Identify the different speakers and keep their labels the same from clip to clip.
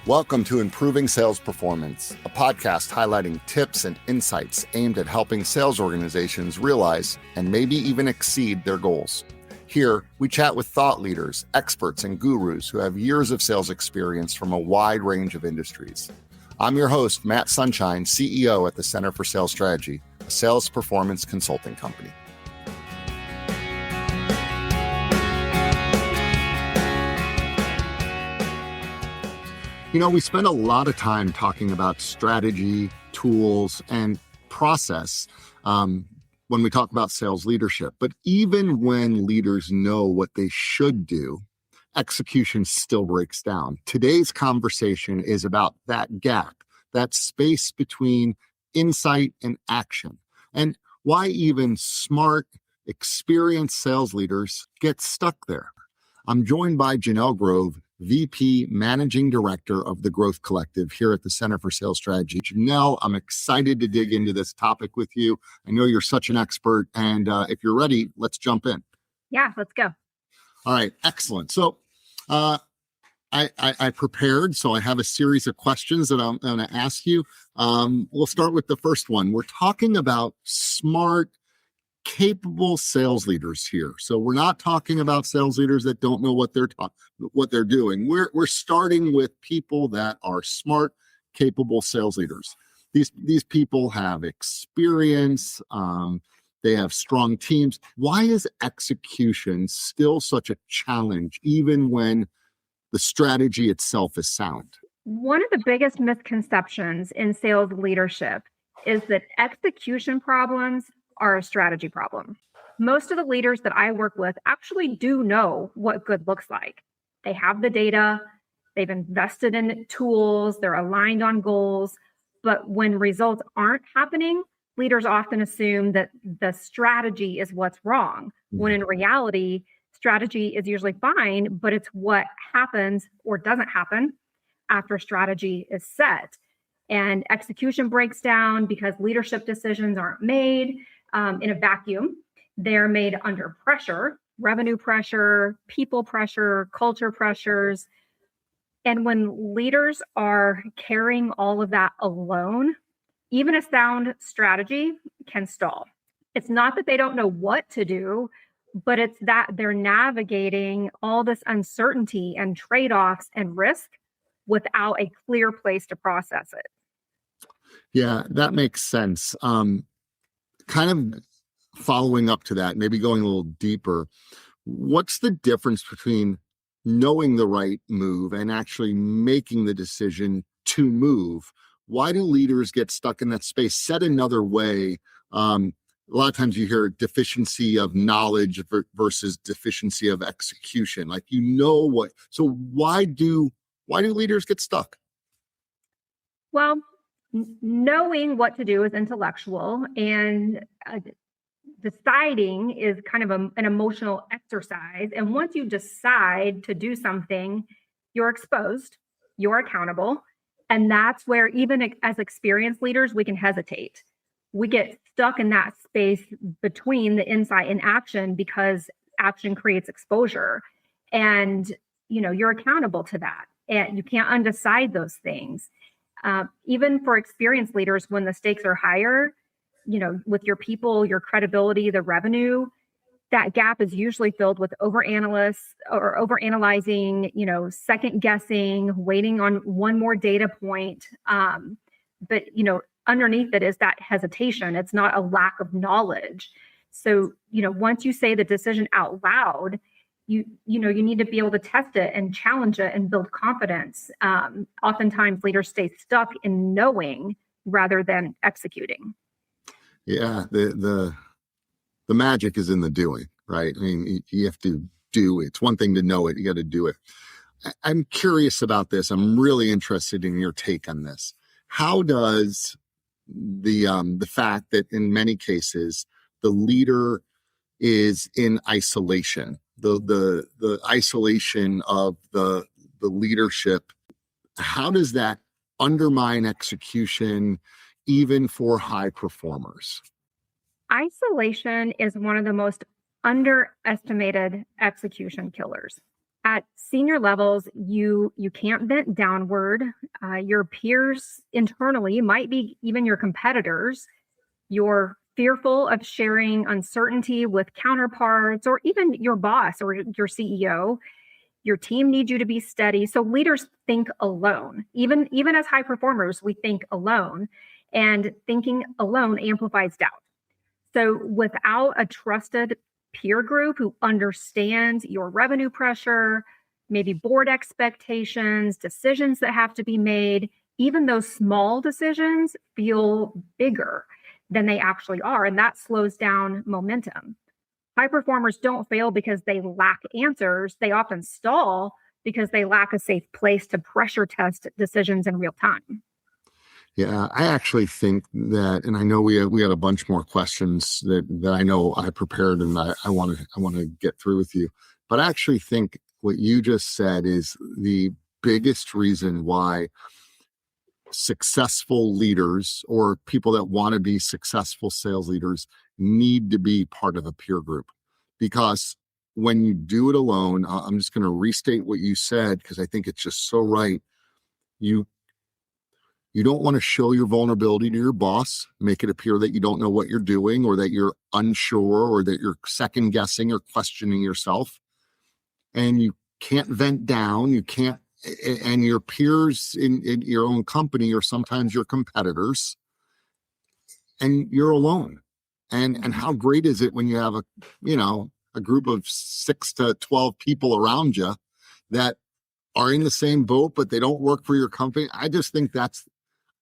Speaker 1: Welcome to Improving Sales Performance, a podcast highlighting tips and insights aimed at helping sales organizations realize and maybe even exceed their goals. Here, we chat with thought leaders, experts, and gurus who have years of sales experience from a wide range of industries. I'm your host, Matt Sunshine, CEO at the Center for Sales Strategy, a sales performance consulting company. You know, we spend a lot of time talking about strategy, tools, and process when we talk about sales leadership. But even when leaders know what they should do, execution still breaks down. Today's conversation is about that gap, that space between insight and action, and why even smart, experienced sales leaders get stuck there. I'm joined by Janelle Grove, VP Managing Director of the Growth Collective here at the Center for Sales Strategy. Janelle, I'm excited to dig into this topic with you. I know you're such an expert, and if you're ready, let's jump in.
Speaker 2: Yeah, let's go.
Speaker 1: All right, excellent. So I prepared, so I have a series of questions that I'm going to ask you. We'll start with the first one. We're talking about smart, capable sales leaders here. So we're not talking about sales leaders that don't know what they're doing. We're starting with people that are smart, capable sales leaders. These people have experience. They have strong teams. Why is execution still such a challenge, even when the strategy itself is sound?
Speaker 2: One of the biggest misconceptions in sales leadership is that execution problems are a strategy problem. Most of the leaders that I work with actually do know what good looks like. They have the data, they've invested in tools, they're aligned on goals, but when results aren't happening, leaders often assume that the strategy is what's wrong, when in reality, strategy is usually fine, but it's what happens or doesn't happen after strategy is set. And execution breaks down because leadership decisions aren't made in a vacuum. They're made under pressure, revenue pressure, people pressure, culture pressures. And when leaders are carrying all of that alone, even a sound strategy can stall. It's not that they don't know what to do, but it's that they're navigating all this uncertainty and trade-offs and risk without a clear place to process it.
Speaker 1: Yeah, that makes sense. Kind of following up to that, maybe going a little deeper, what's the difference between knowing the right move and actually making the decision to move? Why do leaders get stuck in that space? Said another way, a lot of times you hear deficiency of knowledge versus deficiency of execution. Like, you know what? So why do leaders get stuck?
Speaker 2: Well, knowing what to do is intellectual, and deciding is kind of an emotional exercise. And once you decide to do something, you're exposed, you're accountable. And that's where, even as experienced leaders, we can hesitate. We get stuck in that space between the insight and action because action creates exposure. And, you're accountable to that. And you can't undecide those things. Even for experienced leaders, when the stakes are higher, with your people, your credibility, the revenue, that gap is usually filled with overanalyzing, second guessing, waiting on one more data point. But underneath it is that hesitation. It's not a lack of knowledge. So, once you say the decision out loud, you need to be able to test it and challenge it and build confidence. Oftentimes leaders stay stuck in knowing rather than executing.
Speaker 1: Yeah, the magic is in the doing, right? I mean, you have to do it. It's one thing to know it, you got to do it. I'm curious about this. I'm really interested in your take on this. How does the fact that in many cases the leader is in isolation, the isolation of the leadership, how does that undermine execution even for high performers?
Speaker 2: Isolation is one of the most underestimated execution killers. At senior levels, you can't vent downward. Your peers internally might be even your competitors. You're fearful of sharing uncertainty with counterparts or even your boss or your CEO. Your team needs you to be steady. So leaders think alone. Even as high performers, we think alone, and thinking alone amplifies doubt. So without a trusted peer group who understands your revenue pressure, maybe board expectations, decisions that have to be made, even those small decisions feel bigger than they actually are. And that slows down momentum. High performers don't fail because they lack answers. They often stall because they lack a safe place to pressure test decisions in real time.
Speaker 1: Yeah, I actually think that, and I know we had a bunch more questions that I know I prepared and I want to get through with you. But I actually think what you just said is the biggest reason why successful leaders or people that want to be successful sales leaders need to be part of a peer group. Because when you do it alone, I'm just going to restate what you said because I think it's just so right. You don't want to show your vulnerability to your boss, make it appear that you don't know what you're doing or that you're unsure or that you're second guessing or questioning yourself. And you can't vent down. You can't, and your peers in your own company or sometimes your competitors, and you're alone. And how great is it when you have a group of 6 to 12 people around you that are in the same boat, but they don't work for your company. I just think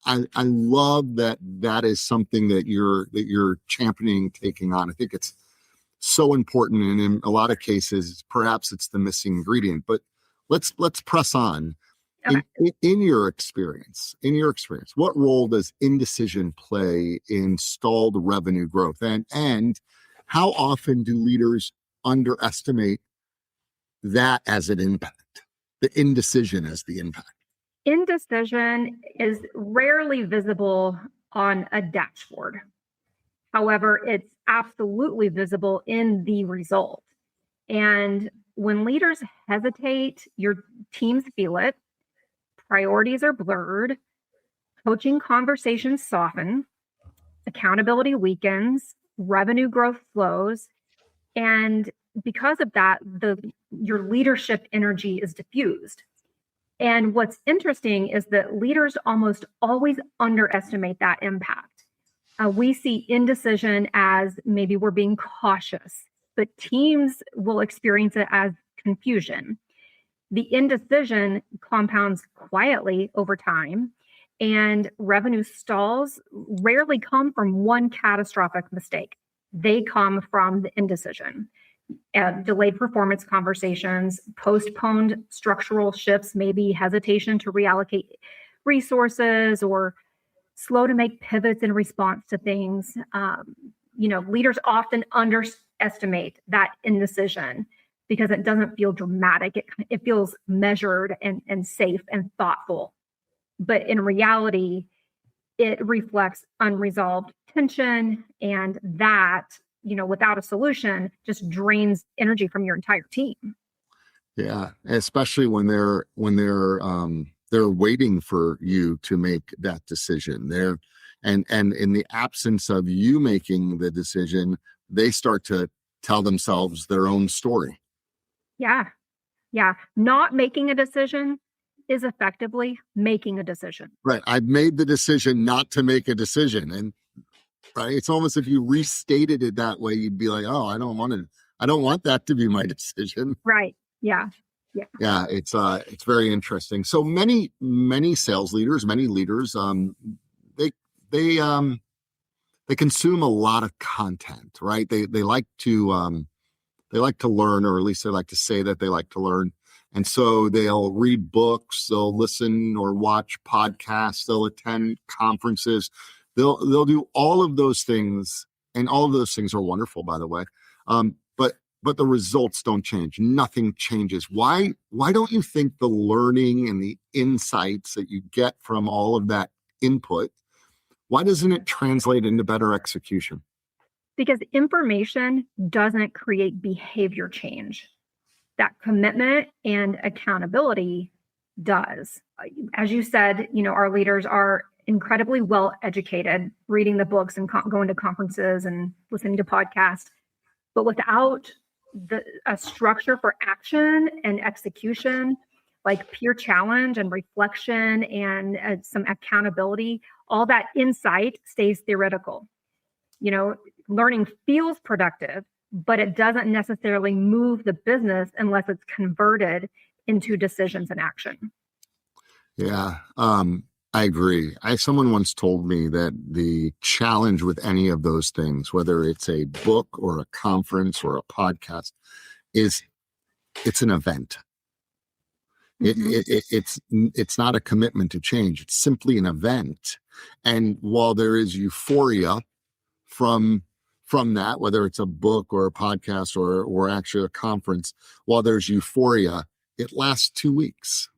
Speaker 1: I love that is something that you're championing, taking on. I think it's so important, and in a lot of cases, perhaps it's the missing ingredient. But let's press on.
Speaker 2: Okay.
Speaker 1: In your experience, what role does indecision play in stalled revenue growth, and how often do leaders underestimate that as an impact? The indecision as the impact.
Speaker 2: Indecision is rarely visible on a dashboard. However, it's absolutely visible in the result. And when leaders hesitate, your teams feel it. Priorities are blurred. Coaching conversations soften. Accountability weakens. Revenue growth slows. And because of that, your leadership energy is diffused. And what's interesting is that leaders almost always underestimate that impact. We see indecision as maybe we're being cautious, but teams will experience it as confusion. The indecision compounds quietly over time, and revenue stalls rarely come from one catastrophic mistake. They come from the indecision. Delayed performance conversations, postponed structural shifts, maybe hesitation to reallocate resources or slow to make pivots in response to things. Leaders often underestimate that indecision because it doesn't feel dramatic. It feels measured and safe and thoughtful. But in reality, it reflects unresolved tension, and that without a solution, just drains energy from your entire team.
Speaker 1: Yeah, especially when they're waiting for you to make that decision. And in the absence of you making the decision, they start to tell themselves their own story.
Speaker 2: Yeah. Not making a decision is effectively making a decision.
Speaker 1: Right. I've made the decision not to make a decision. And right. It's almost if you restated it that way, you'd be like, oh, I don't want that to be my decision.
Speaker 2: Right. Yeah.
Speaker 1: Yeah. It's very interesting. So many sales leaders, many leaders, they consume a lot of content, right? They like to learn, or at least they like to say that they like to learn. And so they'll read books, they'll listen or watch podcasts, they'll attend conferences. They'll do all of those things, and all of those things are wonderful, by the way. But the results don't change. Nothing changes. Why don't you think the learning and the insights that you get from all of that input, why doesn't it translate into better execution?
Speaker 2: Because information doesn't create behavior change. that commitment and accountability does. As you said, our leaders are incredibly well educated, reading the books and going to conferences and listening to podcasts. But without a structure for action and execution, like peer challenge and reflection and some accountability, all that insight stays theoretical. Learning feels productive, but it doesn't necessarily move the business unless it's converted into decisions and action.
Speaker 1: Yeah, I agree. Someone once told me that the challenge with any of those things, whether it's a book or a conference or a podcast, is it's an event. It's not a commitment to change. It's simply an event. And while there is euphoria from that, whether it's a book or a podcast or actually a conference, while there's euphoria, it lasts 2 weeks.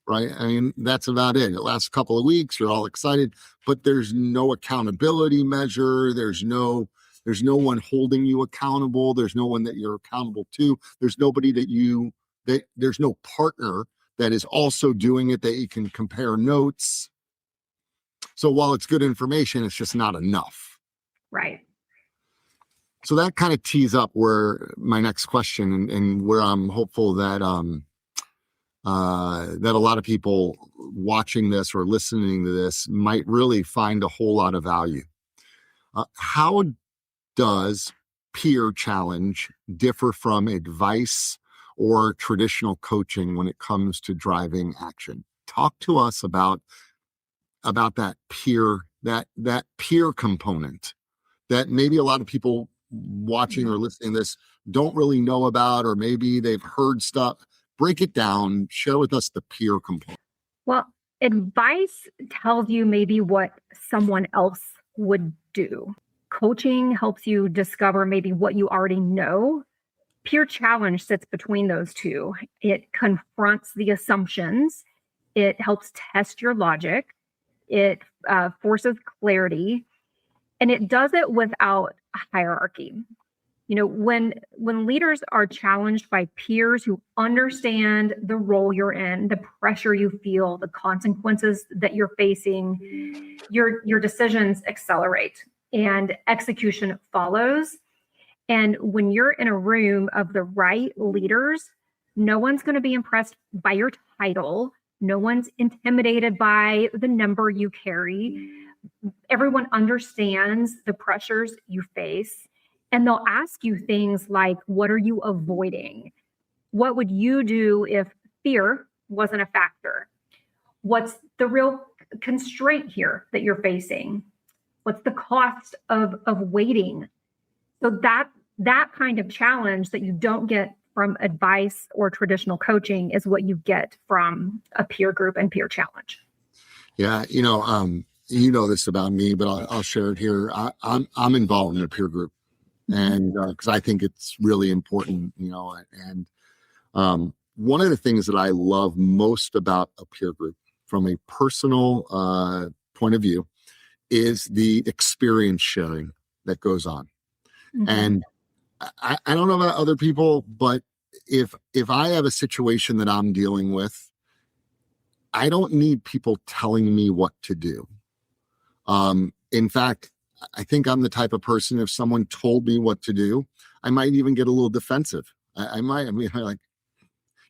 Speaker 1: Right? I mean, that's about it. It lasts a couple of weeks. You're all excited, but there's no accountability measure. There's no one holding you accountable. There's no one that you're accountable to. There's nobody there's no partner that is also doing it that you can compare notes. So while it's good information, it's just not enough.
Speaker 2: Right.
Speaker 1: So that kind of tees up where my next question and where I'm hopeful that that a lot of people watching this or listening to this might really find a whole lot of value. How does peer challenge differ from advice or traditional coaching when it comes to driving action? Talk to us about that peer component that maybe a lot of people watching or listening to this don't really know about, or maybe they've heard stuff. Break it down, share with us the peer component.
Speaker 2: Well, advice tells you maybe what someone else would do. Coaching helps you discover maybe what you already know. Peer challenge sits between those two. It confronts the assumptions. It helps test your logic. It forces clarity. And it does it without a hierarchy. When leaders are challenged by peers who understand the role you're in, the pressure you feel, the consequences that you're facing, your decisions accelerate and execution follows. And when you're in a room of the right leaders, no one's going to be impressed by your title. No one's intimidated by the number you carry. Everyone understands the pressures you face. And they'll ask you things like, what are you avoiding? What would you do if fear wasn't a factor? What's the real constraint here that you're facing? What's the cost of waiting? So that kind of challenge that you don't get from advice or traditional coaching is what you get from a peer group and peer challenge.
Speaker 1: Yeah, you know this about me, but I'll share it here. I'm involved in a peer group. And because I think it's really important, and one of the things that I love most about a peer group from a personal point of view is the experience sharing that goes on. And I don't know about other people, but if I have a situation that I'm dealing with, I don't need people telling me what to do. In fact, I think I'm the type of person, if someone told me what to do, I might even get a little defensive. I mean, like,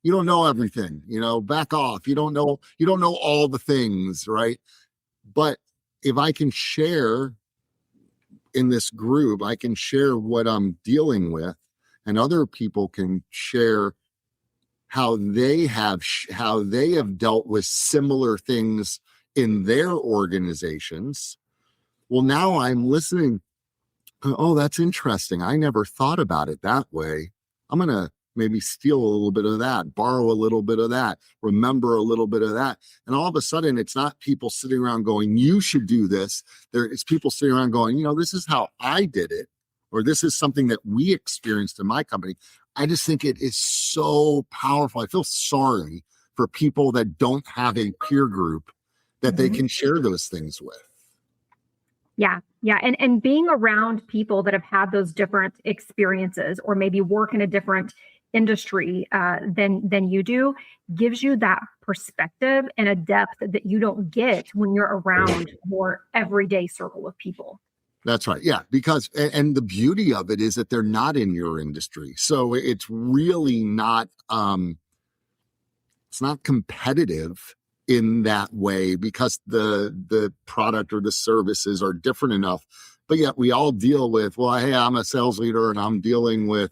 Speaker 1: you don't know everything, back off. You don't know all the things, right? But if I can share in this group, I can share what I'm dealing with, and other people can share how they have dealt with similar things in their organizations. Well, now I'm listening. Oh, that's interesting. I never thought about it that way. I'm going to maybe steal a little bit of that, borrow a little bit of that, remember a little bit of that. And all of a sudden, it's not people sitting around going, you should do this. It's people sitting around going, this is how I did it, or this is something that we experienced in my company. I just think it is so powerful. I feel sorry for people that don't have a peer group that they can share those things with.
Speaker 2: Yeah. And being around people that have had those different experiences, or maybe work in a different industry than you do, gives you that perspective and a depth that you don't get when you're around your everyday circle of people.
Speaker 1: That's right. Yeah, because and the beauty of it is that they're not in your industry. So it's really not it's not competitive in that way because the product or the services are different enough. But yet we all deal with, well, hey, I'm a sales leader and I'm dealing with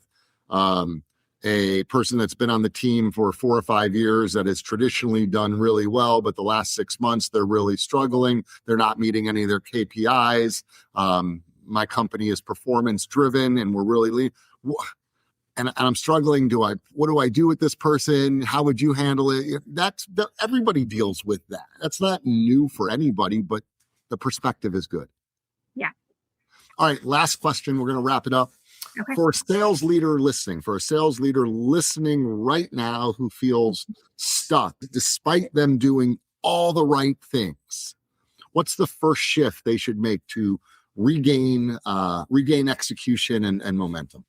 Speaker 1: a person that's been on the team for 4 or 5 years that has traditionally done really well, but the last 6 months they're really struggling. They're not meeting any of their KPIs. My company is performance driven and we're really and I'm struggling. What do I do with this person? How would you handle it? Everybody deals with that. That's not new for anybody, but the perspective is good.
Speaker 2: Yeah.
Speaker 1: All right. Last question. We're going to wrap it up.
Speaker 2: Okay.
Speaker 1: For a sales leader listening right now who feels stuck despite them doing all the right things, what's the first shift they should make to regain execution and momentum?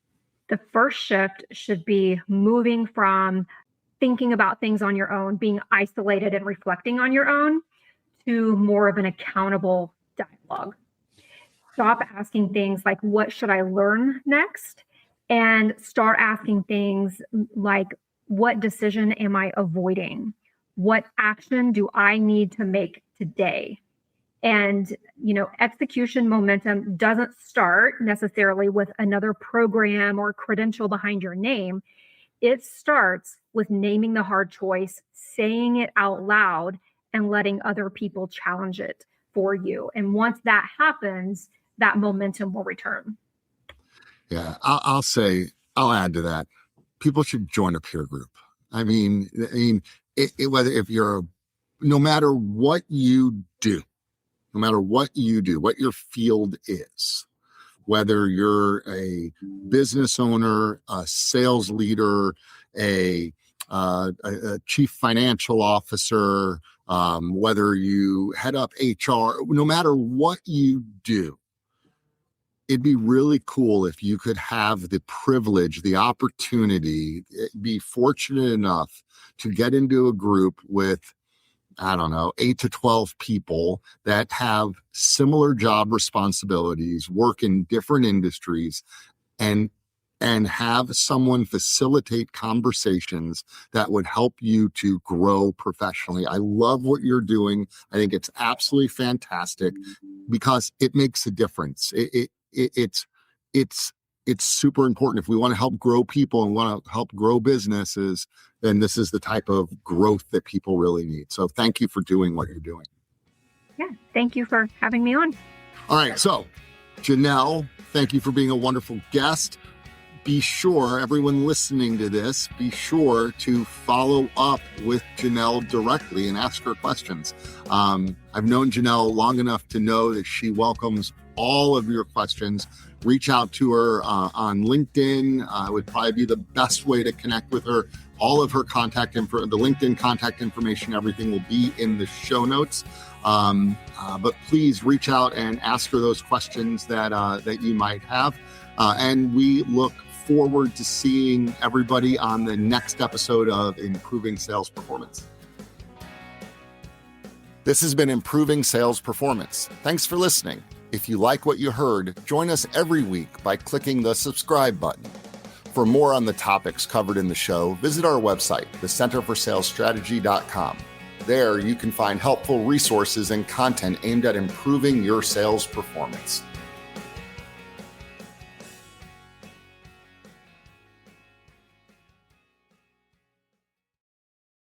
Speaker 2: The first shift should be moving from thinking about things on your own, being isolated and reflecting on your own, to more of an accountable dialogue. Stop asking things like, what should I learn next? And start asking things like, what decision am I avoiding? What action do I need to make today? And, execution momentum doesn't start necessarily with another program or credential behind your name. It starts with naming the hard choice, saying it out loud, and letting other people challenge it for you. And once that happens, that momentum will return.
Speaker 1: Yeah, I'll add to that. People should join a peer group. No matter what you do, what your field is, whether you're a business owner, a sales leader, a chief financial officer, whether you head up HR, no matter what you do, it'd be really cool if you could have the privilege, the opportunity, be fortunate enough to get into a group with, 8 to 12 people that have similar job responsibilities, work in different industries, and have someone facilitate conversations that would help you to grow professionally. I love what you're doing. I think it's absolutely fantastic because it makes a difference. It's super important. If we want to help grow people and want to help grow businesses, then this is the type of growth that people really need. So thank you for doing what you're doing.
Speaker 2: Yeah. Thank you for having me on.
Speaker 1: All right. So Janelle, thank you for being a wonderful guest. Be sure, everyone listening to this, be sure to follow up with Janelle directly and ask her questions. I've known Janelle long enough to know that she welcomes all of your questions. Reach out to her on LinkedIn. Would probably be the best way to connect with her. All of her contact info, the LinkedIn contact information, everything will be in the show notes. But please reach out and ask her those questions that you might have. And we look forward to seeing everybody on the next episode of Improving Sales Performance. This has been Improving Sales Performance. Thanks for listening. If you like what you heard, join us every week by clicking the subscribe button. For more on the topics covered in the show, visit our website, thecenterforsalesstrategy.com. There you can find helpful resources and content aimed at improving your sales performance.